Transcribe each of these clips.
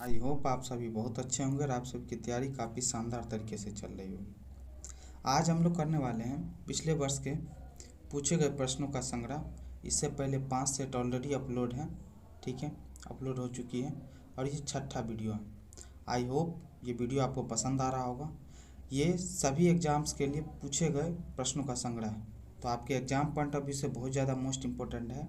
I hope आप सभी बहुत अच्छे होंगे और आप सबकी तैयारी काफ़ी शानदार तरीके से चल रही होगी। आज हम लोग करने वाले हैं पिछले वर्ष के पूछे गए प्रश्नों का संग्रह। इससे पहले 5 सेट ऑलरेडी अपलोड हैं, ठीक है, अपलोड हो चुकी है और ये छठा वीडियो है। आई होप ये वीडियो आपको पसंद आ रहा होगा। ये सभी एग्ज़ाम्स के लिए पूछे गए प्रश्नों का संग्रह है, तो आपके एग्ज़ाम पॉइंट ऑफ व्यू से बहुत ज़्यादा मोस्ट इम्पोर्टेंट है।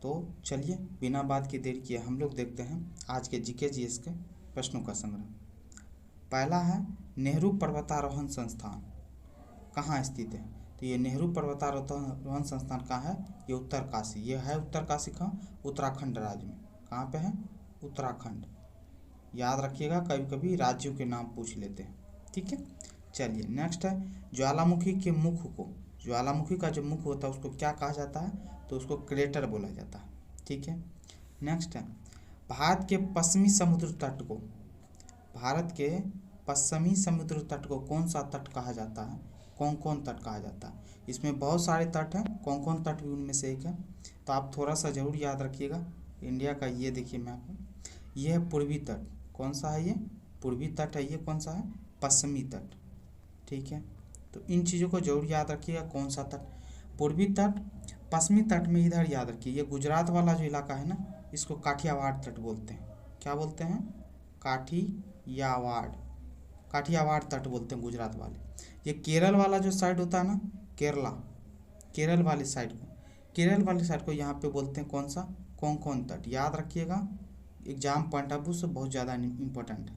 तो चलिए बिना बात की देर किए हम लोग देखते हैं आज के जीके जीएस के प्रश्नों का संग्रह। पहला है, नेहरू पर्वतारोहण संस्थान कहाँ स्थित है? तो ये नेहरू पर्वतारोहण संस्थान कहाँ है? ये उत्तरकाशी। ये है उत्तरकाशी कहाँ? उत्तराखंड राज्य में। कहाँ पे है? उत्तराखंड। याद रखिएगा, कभी कभी राज्यों के नाम पूछ लेते हैं, ठीक है। चलिए नेक्स्ट है, ज्वालामुखी के मुख को, ज्वालामुखी का जो मुख होता है उसको क्या कहा जाता है? तो उसको क्रेटर बोला जाता है, ठीक है। नेक्स्ट है, भारत के पश्चिमी समुद्र तट को, भारत के पश्चिमी समुद्र तट को कौन सा तट कहा जाता है? कौन कौन तट कहा जाता है? इसमें बहुत सारे तट हैं, कौन कौन तट भी उनमें से एक है, तो आप थोड़ा सा ज़रूर याद रखिएगा। इंडिया का ये देखिए मैप है, ये है पूर्वी तट। कौन सा है ये? पूर्वी तट है। ये कौन सा है? पश्चिमी तट, ठीक है। तो इन चीज़ों को जरूर याद रखिएगा, कौन सा तट, पूर्वी तट, पश्चिमी तट में इधर याद रखिए। ये गुजरात वाला जो इलाका है ना, इसको काठियावाड़ तट बोलते हैं। क्या बोलते हैं? काठियावाड़, काठियावाड़ तट बोलते हैं गुजरात वाले। ये केरल वाला जो साइड होता है ना, केरला, केरल वाली साइड को, केरल वाली साइड को यहाँ पे बोलते हैं कौन सा? कोंकण तट। याद रखिएगा, एग्जाम पॉइंट ऑफ व्यू से बहुत ज़्यादा इम्पोर्टेंट है।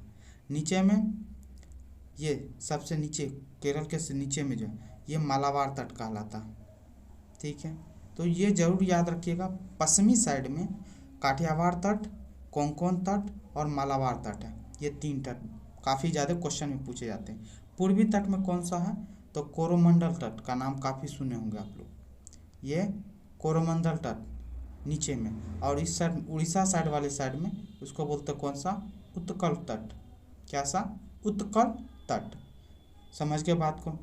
नीचे में ये सबसे नीचे, केरल के नीचे में जो है ये मालाबार तट कहलाता है, ठीक है। तो ये जरूर याद रखिएगा, पश्चिमी साइड में काठियावाड़ तट, कोंकण तट और मालाबार तट है। ये 3 तट काफ़ी ज़्यादा क्वेश्चन में पूछे जाते हैं। पूर्वी तट में कौन सा है? तो कोरोमंडल तट का नाम काफ़ी सुने होंगे आप लोग। ये कोरोमंडल तट नीचे में, और इस साइड उड़ीसा साइड वाले साइड में उसको बोलते हैं कौन सा? उत्कल तट। क्या सा? उत्कल तट। समझ के बात को?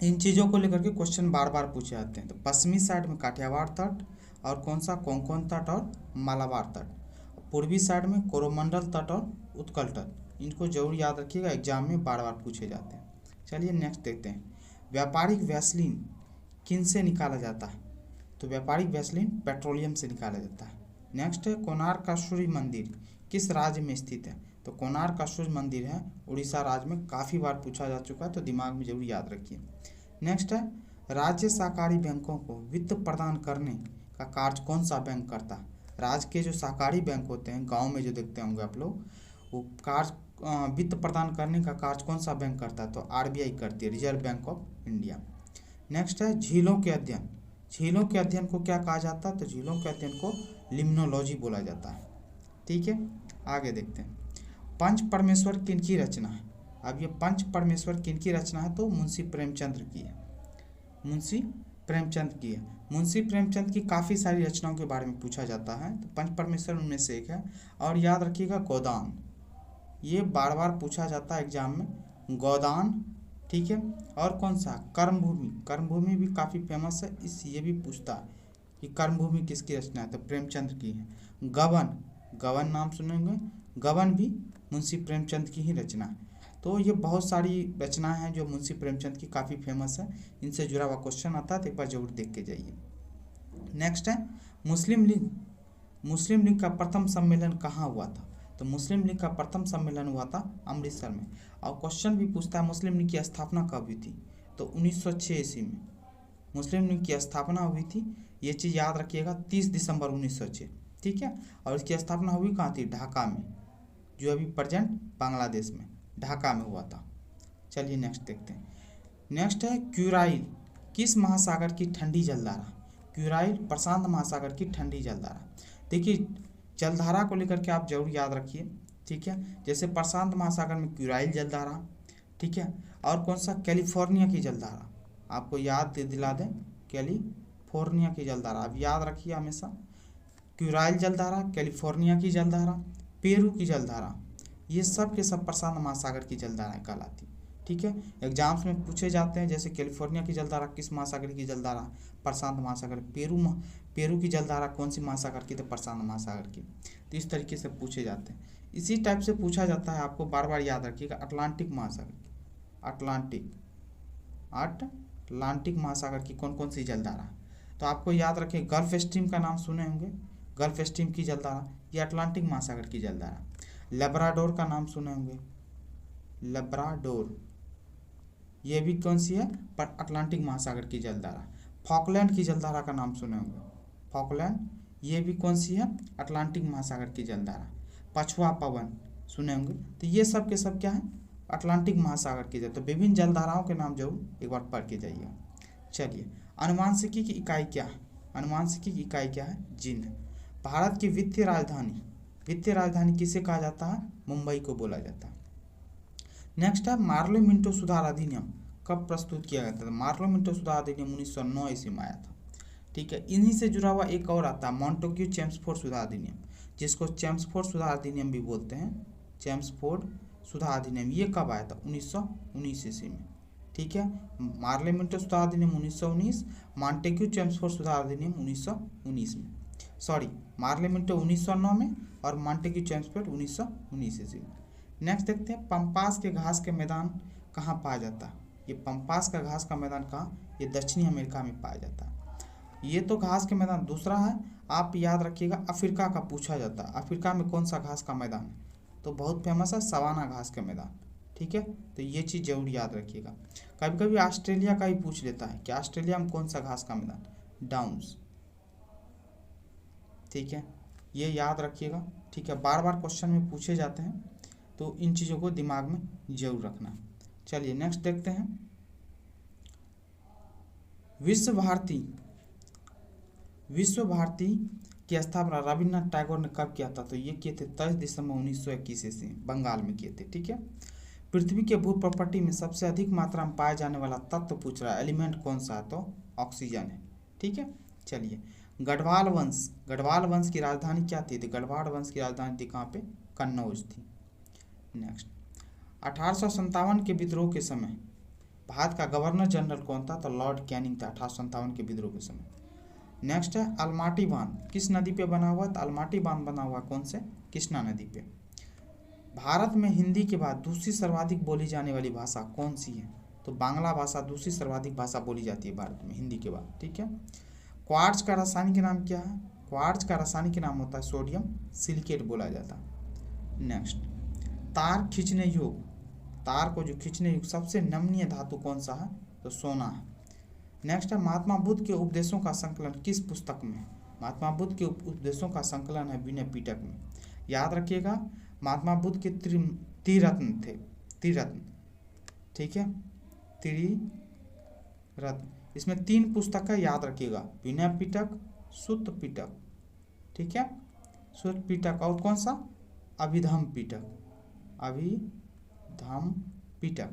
इन चीज़ों को लेकर के क्वेश्चन बार बार पूछे जाते हैं। तो पश्चिमी साइड में काठियावाड़ तट, और कौन सा? कोंकण तट और मालाबार तट। पूर्वी साइड में कोरोमंडल तट और उत्कल तट। इनको जरूर याद रखिएगा, एग्जाम में बार बार पूछे जाते हैं। चलिए नेक्स्ट देखते हैं, व्यापारिक वैसलीन किन से निकाला जाता है? तो व्यापारिक वैसलीन पेट्रोलियम से निकाला जाता है। नेक्स्ट है, कोणार्क का सूर्य मंदिर किस राज्य में स्थित है? तो कोणार्क का सूर्य मंदिर है उड़ीसा राज्य में। काफ़ी बार पूछा जा चुका है, तो दिमाग में जरूर याद रखिए। नेक्स्ट है, राज्य सहकारी बैंकों को वित्त प्रदान करने का कार्य कौन सा बैंक करता है? राज्य के जो सहकारी बैंक होते हैं, गांव में जो देखते होंगे आप लोग, वो कार्य वित्त प्रदान करने का कार्य कौन सा बैंक करता है? तो आरबीआई करती है, reserve bank of India. Next है, झीलों के अध्ययन, झीलों के अध्ययन को क्या कहा जाता है? तो झीलों के अध्ययन को लिम्नोलॉजी बोला जाता है, ठीक है। आगे देखते हैं, पंच परमेश्वर किनकी रचना है? अब ये पंच परमेश्वर किनकी रचना है? तो मुंशी प्रेमचंद्र की है, मुंशी प्रेमचंद की है। मुंशी प्रेमचंद की काफ़ी सारी रचनाओं के बारे में पूछा जाता है, तो पंच परमेश्वर उनमें से एक है। और याद रखिएगा, गोदान, ये बार बार पूछा जाता है एग्जाम में, गोदान, ठीक है। और कौन सा? कर्मभूमि, कर्मभूमि भी काफ़ी फेमस है, इस ये भी पूछता है कि कर्मभूमि किसकी रचना है? तो प्रेमचंद की है। गबन, गबन नाम सुनेंगे, गबन भी मुंशी प्रेमचंद की ही रचना है। तो ये बहुत सारी रचनाएं हैं जो मुंशी प्रेमचंद की काफ़ी फेमस है, इनसे जुड़ा हुआ क्वेश्चन आता है, तो एक बार जरूर देख के जाइए। नेक्स्ट है, मुस्लिम लीग, मुस्लिम लीग का प्रथम सम्मेलन कहाँ हुआ था? तो मुस्लिम लीग का प्रथम सम्मेलन हुआ था अमृतसर में। और क्वेश्चन भी पूछता है, मुस्लिम लीग की स्थापना कब हुई थी? तो 1906 ईस्वी में मुस्लिम लीग की स्थापना हुई थी। ये चीज़ याद रखिएगा, 30 दिसंबर 1906, ठीक है। और इसकी स्थापना हुई कहाँ थी? ढाका में, जो अभी प्रेजेंट बांग्लादेश में, ढाका में हुआ था। चलिए नेक्स्ट देखते हैं। नेक्स्ट है, क्यूराइल किस महासागर की ठंडी जलधारा? क्यूराइल प्रशांत महासागर की ठंडी जलधारा। देखिए, जलधारा को लेकर के आप जरूर याद रखिए, ठीक है। जैसे प्रशांत महासागर में क्यूराइल जलधारा, ठीक है। और कौन सा? कैलिफोर्निया की जलधारा, आपको याद दिला दें, कैलिफोर्निया की जलधारा आप याद रखिए हमेशा। क्यूराइल जलधारा, कैलिफोर्निया की जलधारा, पेरू की जलधारा, ये सब के सब प्रशांत महासागर की जलधाराएं कहलाती, ठीक है। एग्जाम्स में पूछे जाते हैं, जैसे कैलिफोर्निया की जलधारा किस महासागर की जलधारा? प्रशांत महासागर। पेरू की जलधारा कौन सी महासागर की? तो प्रशांत महासागर की। तो इस तरीके से पूछे जाते हैं। इसी टाइप से पूछा जाता है, आपको बार बार याद रखिएगा, अटलांटिक महासागर, अटलांटिक महासागर की कौन कौन सी जलधारा। तो आपको याद रखें, गल्फ स्ट्रीम का नाम सुने होंगे, गल्फ स्ट्रीम की जलधारा, ये अटलांटिक महासागर की जलधारा। लेब्राडोर का नाम सुने होंगे, लेब्राडोर, ये भी कौन सी है, पर अटलांटिक महासागर की जलधारा। फॉकलैंड की जलधारा का नाम सुने होंगे, फॉकलैंड, ये भी कौन सी है, अटलांटिक महासागर की जलधारा। पछुआ पवन सुने होंगे। तो ये सब के सब क्या है, अटलांटिक महासागर की जल। तो विभिन्न जलधाराओं के नाम जरूर एक बार पढ़ के जाइए। चलिए, अनुमानसिकी की इकाई क्या है, अनुमानसिकी की इकाई क्या है, जिन्ह। भारत की वित्तीय राजधानी किसे कहा जाता है, मुंबई को बोला जाता है। नेक्स्ट है मार्लो मिंटो सुधार अधिनियम कब प्रस्तुत किया गया था। मार्लो मिंटो सुधार अधिनियम 1909 ईस्वी में आया था। ठीक है, इन्हीं से जुड़ा हुआ एक और आता है मॉन्टेग्यू चेम्सफोर्ड सुधार अधिनियम, जिसको चेम्सफोर्ड सुधार अधिनियम भी बोलते हैं, चेम्सफोर्ड सुधार अधिनियम। ये कब आया था, 1919 ईस्वी में। ठीक है, मार्ले मिंटो सुधार अधिनियम 1919, मॉन्टेग्यू चेम्सफोर्ड सुधार अधिनियम 1919 में। सॉरी, मार्ले मिंटो 1909 में और मॉन्टेग्यू चेम्सफोर्ड 1919 ईस्वी में। नेक्स्ट देखते हैं, पंपास के घास के मैदान कहाँ पाया जाता है। ये पंपास का घास का मैदान कहाँ, ये दक्षिणी अमेरिका में पाया जाता है। ये तो घास के मैदान। दूसरा है, आप याद रखिएगा, अफ्रीका का पूछा जाता है, अफ्रीका में कौन सा घास का मैदान है, तो बहुत फेमस है सवाना घास का मैदान। ठीक है, तो ये चीज़ जरूर याद रखिएगा। कभी कभी ऑस्ट्रेलिया का ही पूछ लेता है कि ऑस्ट्रेलिया में कौन सा घास का मैदान, डाउन्स। ठीक है, ये याद रखिएगा। ठीक है, बार बार क्वेश्चन में पूछे जाते हैं, तो इन चीज़ों को दिमाग में जरूर रखना। चलिए नेक्स्ट देखते हैं, विश्व भारती की स्थापना रविन्द्रनाथ टैगोर ने कब किया था। तो ये किए थे 23 दिसंबर 1921 ईस्वी, बंगाल में किए थे। ठीक है, पृथ्वी के भू प्रॉपर्टी में सबसे अधिक मात्रा में पाए जाने वाला तत्व पूछ रहा है, एलिमेंट कौन सा है, तो ऑक्सीजन है। ठीक है, चलिए, गढ़वाल वंश की राजधानी क्या थी, तो गढ़वाल वंश की राजधानी थी कहाँ पे, कन्नौज थी। नेक्स्ट, 1857 के विद्रोह के समय भारत का गवर्नर जनरल कौन था, तो लॉर्ड कैनिंग था 1857 के विद्रोह के समय। नेक्स्ट है, अलमाटी बांध किस नदी पे बना हुआ, तो अलमाटी बांध बना हुआ कौन से, कृष्णा नदी पे। भारत में हिंदी के बाद दूसरी सर्वाधिक बोली जाने वाली भाषा कौन सी है, तो बांग्ला भाषा दूसरी सर्वाधिक भाषा बोली जाती है भारत में हिंदी के बाद। ठीक है, क्वार्ट्ज का रासायनिक नाम क्या है, क्वार्ट्ज का रासायनिक नाम होता है सोडियम सिलिकेट बोला जाता है। नेक्स्ट, तार खींचने योग, तार को जो खींचने योग सबसे नमनीय धातु कौन सा है, तो सोना है। नेक्स्ट है, महात्मा बुद्ध के उपदेशों का संकलन किस पुस्तक में, महात्मा बुद्ध के उपदेशों का संकलन है विनय पिटक में। याद रखिएगा, महात्मा बुद्ध के त्रिरत्न थे, त्रिरत्न। ठीक है, त्रिरत्न, इसमें 3 पुस्तक है, याद रखिएगा, विनय पिटक, सुत्त पिटक। ठीक है, सुत्त पिटक और कौन सा, अभिधम पिटक, अभिधम पिटक।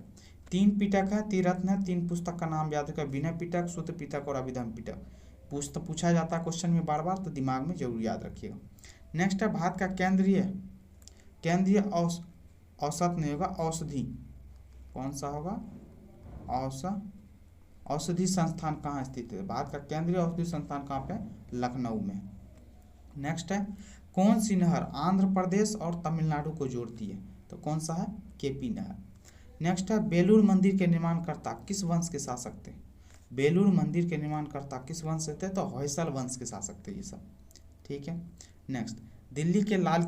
3 पिटक है, त्रिरत्न है, 3 पुस्तक का नाम याद रखिएगा, विनय पिटक, सुत्त पिटक और अभिधम पिटक। पूछा जाता है क्वेश्चन में बार बार, तो दिमाग में जरूर याद रखिएगा। नेक्स्ट है, भारत का केंद्रीय औसत नहीं होगा, औषधि कौन सा होगा, औषधि संस्थान कहाँ स्थित है, भारत का केंद्रीय औषधि संस्थान कहाँ पे, लखनऊ में। नेक्स्ट है, कौन सी नहर आंध्र प्रदेश और तमिलनाडु को जोड़ती है, तो कौन सा है, केपी नहर। नेक्स्ट है, बेलूर मंदिर के निर्माणकर्ता किस वंश के शासक थे, बेलूर मंदिर के निर्माणकर्ता किस वंश से थे, तो होयसल वंश के शासक थे ये सब। ठीक है, नेक्स्ट, दिल्ली के लाल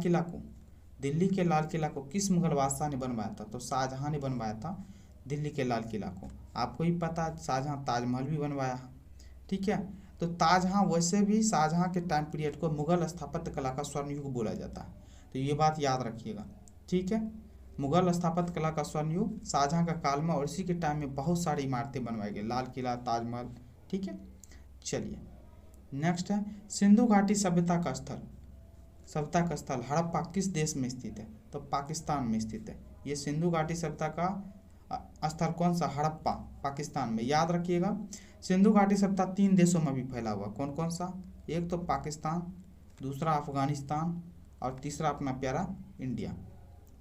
किला को किस मुगल बादशाह ने बनवाया था, तो शाहजहां ने बनवाया था दिल्ली के लाल किला को। आपको ही पता है शाहजहां ताजमहल भी बनवाया है। ठीक है, तो ताजहां, वैसे भी शाहजहां के टाइम पीरियड को मुगल स्थापत्य कला का स्वर्ण युग बोला जाता है, तो ये बात याद रखिएगा। ठीक है, मुगल स्थापत्य कला का स्वर्ण युग शाहजहां का काल में, और इसी के टाइम में बहुत सारी इमारतें बनवाई गई, लाल किला, ताजमहल। ठीक है, चलिए नेक्स्ट है, सिंधु घाटी सभ्यता का स्थल हड़प्पा किस देश में स्थित है, तो पाकिस्तान में स्थित है। ये सिंधु घाटी सभ्यता का स्थल कौन सा, हड़प्पा, पाकिस्तान में। याद रखिएगा, सिंधु घाटी सभ्यता 3 देशों में भी फैला हुआ, कौन कौन सा, एक तो पाकिस्तान, दूसरा अफगानिस्तान और तीसरा अपना प्यारा इंडिया,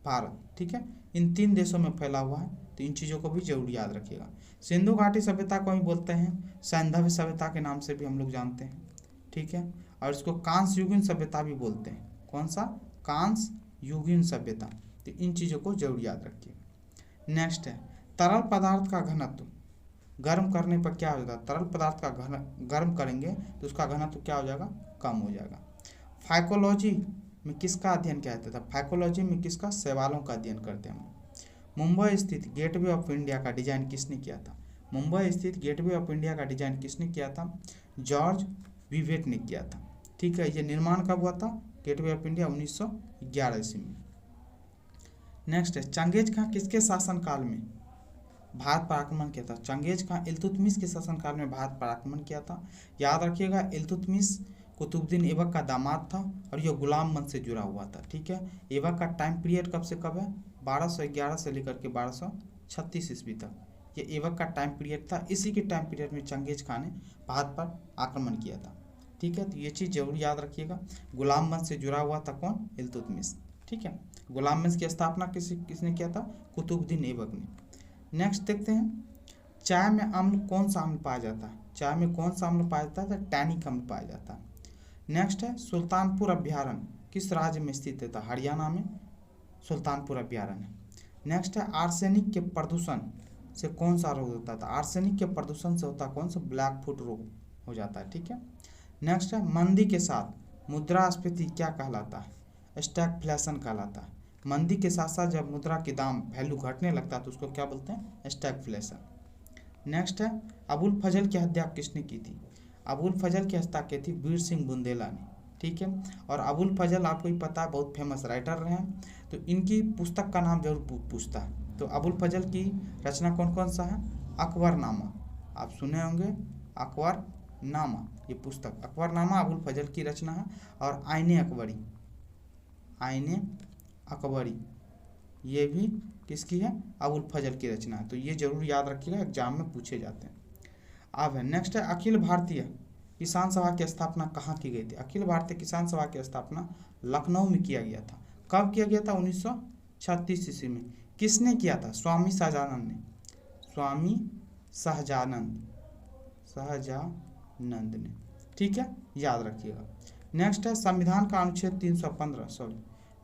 भारत। ठीक है, इन 3 देशों में फैला हुआ है, तो इन चीज़ों को भी जरूर याद रखिएगा। सिंधु घाटी सभ्यता को ही बोलते हैं सैंधव सभ्यता के नाम से भी हम लोग जानते हैं। ठीक है, और इसको कांस्य युगीन सभ्यता भी बोलते हैं, कौन सा, कांस्य युगीन सभ्यता। तो इन चीज़ों को जरूर याद रखिए। नेक्स्ट है तरल पदार्थ का घनत्व गर्म करने पर क्या हो जाता है, तरल पदार्थ का घन गर्म करेंगे तो उसका घनत्व क्या हो जाएगा, कम हो जाएगा। फाइकोलॉजी में किसका अध्ययन किया जाता था, फाइकोलॉजी में किसका, शैवालों का अध्ययन करते हैं। मुंबई स्थित गेटवे ऑफ इंडिया का डिजाइन किसने किया था, मुंबई स्थित गेटवे ऑफ इंडिया का डिजाइन किसने किया था, जॉर्ज विवेट ने किया था। ठीक है, ये निर्माण कब हुआ था, गेटवे ऑफ इंडिया 1911 ईस्वी में। नेक्स्ट है चंगेज खां किसके शासनकाल में भारत पर आक्रमण किया था, चंगेज खां इल्तुतमिश के शासनकाल में भारत पर आक्रमण किया था। याद रखिएगा इल्तुतमिश कुतुबुद्दीन ऐबक का दामाद था और यह गुलाम वंश से जुड़ा हुआ था। ठीक है, ऐबक का टाइम पीरियड कब से कब है, 1211 से लेकर के 1236 ईस्वी तक, ये ऐबक का टाइम पीरियड था। इसी के टाइम पीरियड में चंगेज खां ने भारत पर आक्रमण किया था। ठीक है, तो ये चीज़ जरूर याद रखिएगा। गुलाम वंश से जुड़ा हुआ था कौन, इल्तुतमिश। ठीक है, गुलाम वंश की स्थापना किसने किया था, कुतुबुद्दीन ऐबक ने। नेक्स्ट देखते हैं चाय में अम्ल कौन सा अम्ल पाया जाता है, चाय में कौन सा अम्ल पाया जाता है, टैनिक अम्ल पाया जाता है। नेक्स्ट है सुल्तानपुर अभ्यारण्य किस राज्य में स्थित है, हरियाणा में सुल्तानपुर अभ्यारण्य है। नेक्स्ट है आर्सेनिक के प्रदूषण से कौन सा रोग होता था, आर्सेनिक के प्रदूषण से होता कौन सा, ब्लैक फुट रोग हो जाता है। ठीक है, नेक्स्ट है मंदी के साथ मुद्रास्फीति क्या कहलाता है, स्टैगफ्लेशन कहलाता है। मंदी के साथ साथ जब मुद्रा के दाम वैल्यू घटने लगता है तो उसको क्या बोलते हैं, स्टैगफ्लेशन। नेक्स्ट है अबुल फजल की हत्या किसने की थी, अबुल फजल की हत्या की थी वीर सिंह बुंदेला ने। ठीक है, और अबुल फजल आपको ही पता है बहुत फेमस राइटर रहे हैं, तो इनकी पुस्तक का नाम जरूर पूछता है। तो अबुल फजल की रचना कौन कौन सा है, अकबरनामा, आप सुने होंगे अकबरनामा, ये पुस्तक अकबरनामा अबुल फजल की रचना है। और आईने अकबरी, आईने अकबरी ये भी किसकी है, अबुल फजल की रचना है। तो ये जरूर याद रखिएगा, एग्जाम में पूछे जाते हैं। अब है नेक्स्ट है अखिल भारतीय किसान सभा की स्थापना कहाँ की गई थी, अखिल भारतीय किसान सभा की स्थापना लखनऊ में किया गया था। कब किया गया था, 1936 ईस्वी में। किसने किया था, स्वामी सहजानंद ने, स्वामी सहजानंद ने। ठीक है, याद रखिएगा। नेक्स्ट है संविधान का अनुच्छेद 315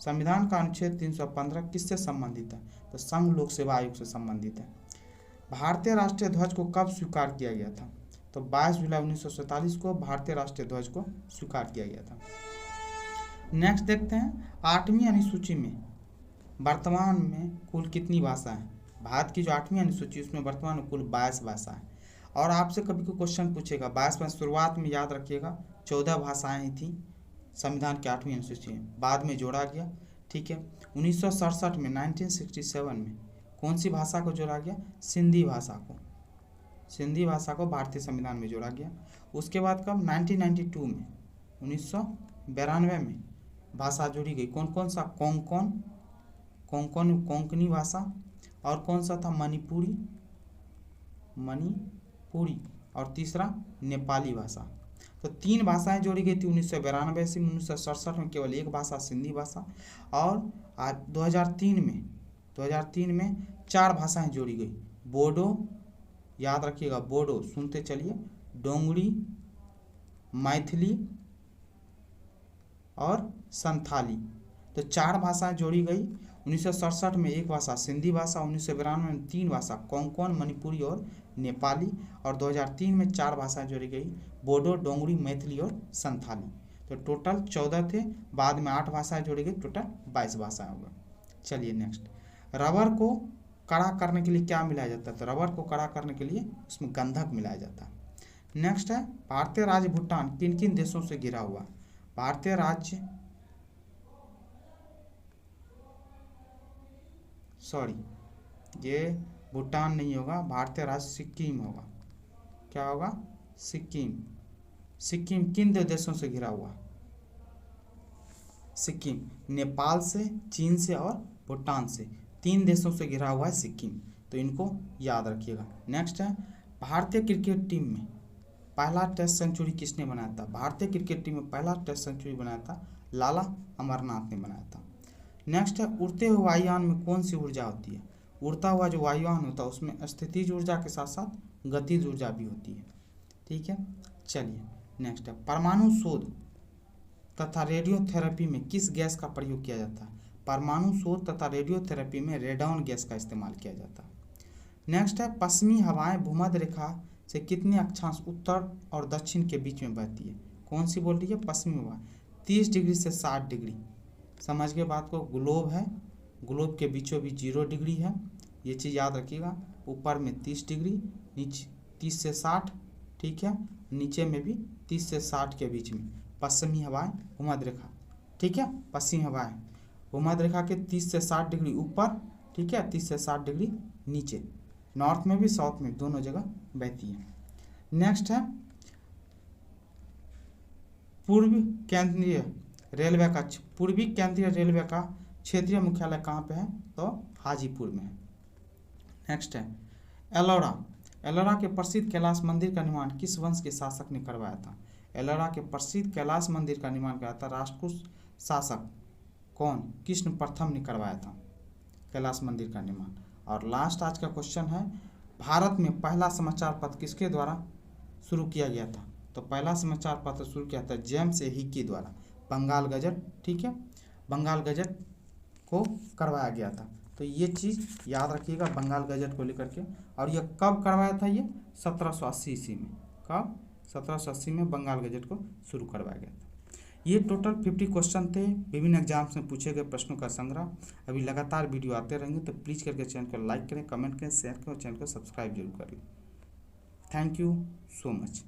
संविधान का अनुच्छेद 315 किससे संबंधित है, तो संघ लोक सेवा आयोग से संबंधित है। भारतीय राष्ट्रीय ध्वज को कब स्वीकार किया गया था, तो 22 जुलाई 1947 को भारतीय राष्ट्रीय ध्वज को स्वीकार किया गया था। नेक्स्ट देखते हैं 8वीं अनुसूची में वर्तमान में कुल कितनी भाषा है, भारत की जो 8वीं अनुसूची उसमें वर्तमान में कुल 22 भाषा है। और आपसे कभी कोई क्वेश्चन पूछेगा 22 में, शुरुआत में याद रखिएगा 14 भाषाएं थी संविधान की 8वीं अनुसूची में, बाद में जोड़ा गया। ठीक है, 1967 में 1967 में कौन सी भाषा को जोड़ा गया, सिंधी भाषा को, सिंधी भाषा को भारतीय संविधान में जोड़ा गया। उसके बाद कब 1992 में 1992 में भाषा जोड़ी गई, कौन कौन सा, कोंकणी भाषा, और कौन सा था, मणिपुरी, और तीसरा नेपाली भाषा। तो 3 भाषाएं जोड़ी गई थी 1992 से। 1967 में केवल एक भाषा सिंधी भाषा, और आज 2003 में 4 भाषाएं जोड़ी गई, बोडो, याद रखिएगा बोडो, सुनते चलिए, डोंगरी, मैथिली और संथाली। तो 4 भाषाएं जोड़ी गई। 1967 में एक भाषा सिंधी भाषा, 1992 में 3 भाषा कोंकण, मणिपुरी और नेपाली, और 2003 में 4 भाषाएं जोड़ी गई, बोडो, डोंगरी, मैथिली और संथाली। तो टोटल 14 थे, बाद में 8 भाषाएं जोड़ी गई, टोटल 22 भाषाएं हो गई। चलिए नेक्स्ट, रबर को कड़ा करने के लिए क्या मिलाया जाता है, तो रबर को कड़ा करने के लिए उसमें गंधक मिलाया जाता है। नेक्स्ट है भारतीय राज्य भूटान किन किन देशों से घिरा हुआ, भारतीय राज्य ये भूटान नहीं होगा, भारतीय राज्य सिक्किम होगा। क्या होगा, सिक्किम। सिक्किम किन 2 देशों से घिरा हुआ, सिक्किम नेपाल से, चीन से और भूटान से, 3 देशों से घिरा हुआ है सिक्किम। तो इनको याद रखिएगा। नेक्स्ट है भारतीय क्रिकेट टीम में पहला टेस्ट सेंचुरी किसने बनाया था, भारतीय क्रिकेट टीम में पहला टेस्ट सेंचुरी बनाया था लाला अमरनाथ ने बनाया था। नेक्स्ट है उड़ते हुए वायुयान में कौन सी ऊर्जा होती है, उड़ता हुआ जो वायुयान होता है उसमें स्थितिज ऊर्जा के साथ साथ गतिज ऊर्जा भी होती है। ठीक है, चलिए नेक्स्ट है परमाणु शोध तथा रेडियोथेरेपी में किस गैस का प्रयोग किया जाता है, परमाणु शोध तथा रेडियोथेरेपी में रेडॉन गैस का इस्तेमाल किया जाता है। नेक्स्ट है, पश्चिमी हवाएं भूमध्य रेखा से कितने अक्षांश उत्तर और दक्षिण के बीच में बहती है? कौन सी बोल रही है? पश्चिमी हवा। 30 डिग्री से 60 डिग्री। समझ के बात को, ग्लोब है, ग्लोब के बीचों बीच 0 डिग्री है, ये चीज़ याद रखिएगा। ऊपर में 30 डिग्री, नीचे 30 से 60, ठीक है, नीचे में भी 30 से 60 के बीच में पश्चिमी हवाएं भूमध्य रेखा, ठीक है। पश्चिमी हवाएं भूमध्य रेखा के 30 से 60 डिग्री ऊपर, ठीक है, 30 से 60 डिग्री नीचे, नॉर्थ में भी साउथ में दोनों जगह बहती है। नेक्स्ट है, पूर्वी केंद्रीय रेलवे का क्षेत्रीय मुख्यालय कहाँ पे है? तो हाजीपुर में है। नेक्स्ट है, एलोरा के प्रसिद्ध कैलाश मंदिर का निर्माण किस वंश के शासक ने करवाया था? एलोरा के प्रसिद्ध कैलाश मंदिर का निर्माण कराया था राष्ट्रकूट शासक कौन? कृष्ण प्रथम ने करवाया था कैलाश मंदिर का निर्माण। और लास्ट आज का क्वेश्चन है, भारत में पहला समाचार पत्र किसके द्वारा शुरू किया गया था? तो पहला समाचार पत्र शुरू किया था जेम्स ए हिकी द्वारा, बंगाल गजट, ठीक है, बंगाल गजट को करवाया गया था। तो ये चीज़ याद रखिएगा बंगाल गजट को लेकर के। और ये कब करवाया था? ये 1780 ईस्वी में। कब? 1780 में बंगाल गजट को शुरू करवाया गया था। ये टोटल 50 क्वेश्चन थे, विभिन्न एग्जाम्स में पूछे गए प्रश्नों का संग्रह। अभी लगातार वीडियो आते रहेंगे, तो प्लीज़ करके चैनल को लाइक करें, कमेंट करें, शेयर करें और चैनल को सब्सक्राइब जरूर करें। Thank you so much.